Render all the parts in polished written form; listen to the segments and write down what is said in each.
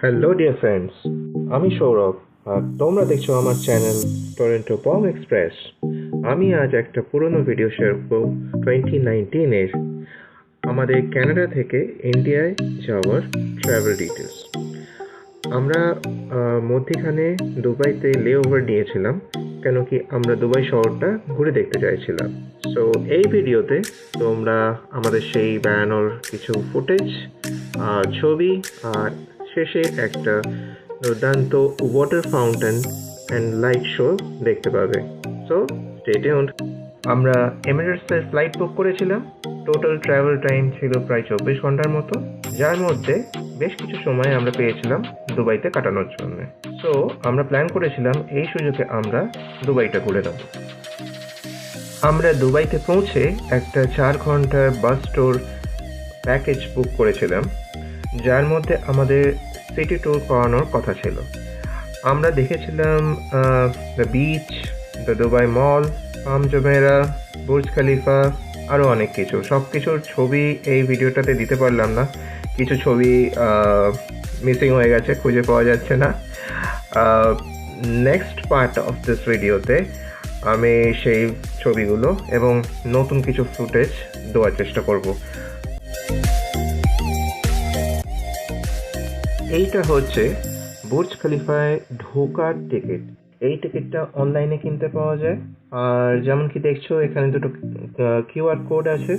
Hello dear friends, আমি সৌরভ আর তোমরা দেখছো আমার চ্যানেল টরন্টো বং এক্সপ্রেস। আমি আজ একটা পুরনো ভিডিও শেয়ার করব 2019-এর আমাদের কানাডা থেকে ইন্ডিয়ায় যাওয়ার ট্রাভেল ডিটেলস। আমরা মধ্যখানে দুবাইতে লেওভার নিয়েছিলাম, কেন কি আমরা দুবাই শহরটা ঘুরে দেখতে চাইছিলাম। সো এই ভিডিওতে তোমরা আমাদের সেই বেড়ানোর কিছু ফুটেজ, ছবি আর শেষে একটা দুর্দান্ত water fountain and light show দেখতে পাবে। So stay tuned. আমরা এমিরেটসের ফ্লাইট বুক করেছিলাম। টোটাল ট্রাভেল টাইম ছিল প্রায় 24 ঘন্টার মতো, যার মধ্যে বেশ কিছু সময় আমরা পেয়েছিলাম দুবাইতে কাটানোর জন্য। সো আমরা প্ল্যান করেছিলাম এই সুযোগে আমরা দুবাইটা ঘুরে নেব। আমরা দুবাইতে পৌঁছে একটা 4 ঘন্টার বাস ট্যুর প্যাকেজ বুক করেছিলাম, যার মধ্যে আমাদের সিটি ট্যুর করানোর কথা ছিল। আমরা দেখেছিলাম the beach, the Dubai mall, palm Jumeirah, Burj খালিফা, আরও অনেক কিছু। সব কিছুর ছবি এই ভিডিওটাতে দিতে পারলাম না, কিছু ছবি মিসিং হয়ে গেছে, খুঁজে পাওয়া যাচ্ছে না। নেক্সট পার্ট অফ দিস ভিডিওতে আমি সেই ছবিগুলো এবং নতুন কিছু ফুটেজ দেওয়ার চেষ্টা করব। এইটা হচ্ছে বুর্জ খলিফায় ঢোকার টিকিট। এই টিকিটটা অনলাইনে কিনতে পাওয়া যায়। আর যেমন কি দেখছো, এখানে দুটো কিউআর কোড আছে,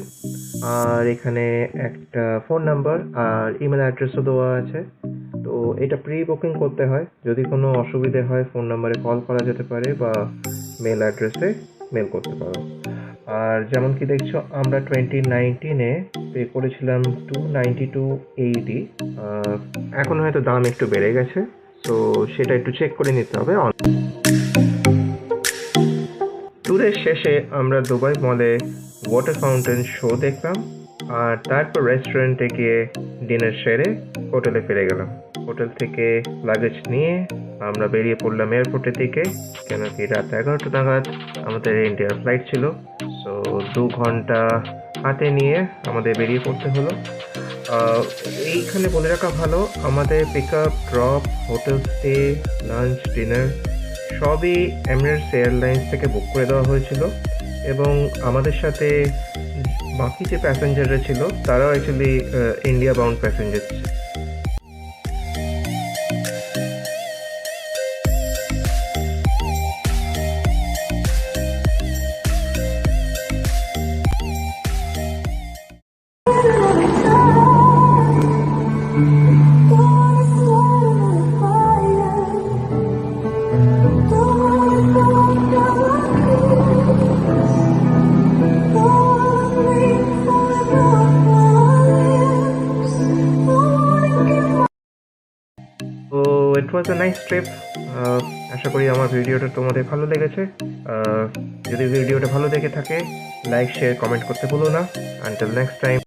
আর এখানে একটা ফোন নাম্বার আর ইমেল অ্যাড্রেসও দেওয়া আছে। তো এটা প্রি বুকিং করতে হয়, যদি কোনো অসুবিধে হয় ফোন নাম্বারে কল করা যেতে পারে বা মেল অ্যাড্রেসে মেল করতে পারো। আর যেমন কি দেখছো, আমরা 2019-এ পে করেছিলাম 292.80। এখন হয়তো দাম একটু বেড়ে গেছে, তো সেটা একটু চেক করে নিতে হবে। ট্যুরের শেষে আমরা দুবাই মলে ওয়াটার ফাউন্টেন শো দেখলাম, আর তারপর রেস্টুরেন্টে গিয়ে ডিনার সেরে হোটেলে ফিরে গেলাম। হোটেল থেকে লাগেজ নিয়ে আমরা বেরিয়ে পড়লাম এয়ারপোর্টের দিকে, কেন কি রাত 11টা নাগাদ আমাদের ইন্ডিয়ার ফ্লাইট ছিল। সো 2 ঘন্টা হাতে নিয়ে আমাদের বেরিয়ে পড়তে হলো। এইখানে বলে রাখা ভালো, আমাদের pick up, drop, hotel stay, lunch, dinner সবই এমিরেটস এয়ারলাইন্স থেকে বুক করে দেওয়া হয়েছিল, এবং আমাদের সাথে বাকি যে প্যাসেঞ্জাররা ছিল তারাও actually India bound passenger. It was a nice trip. আশা করি আমার ভিডিওটা তোমাদের ভালো লেগেছে। যদি ভিডিওটা ভালো লেগে থাকে, লাইক, শেয়ার, কমেন্ট করতে ভুলো না। Until next time.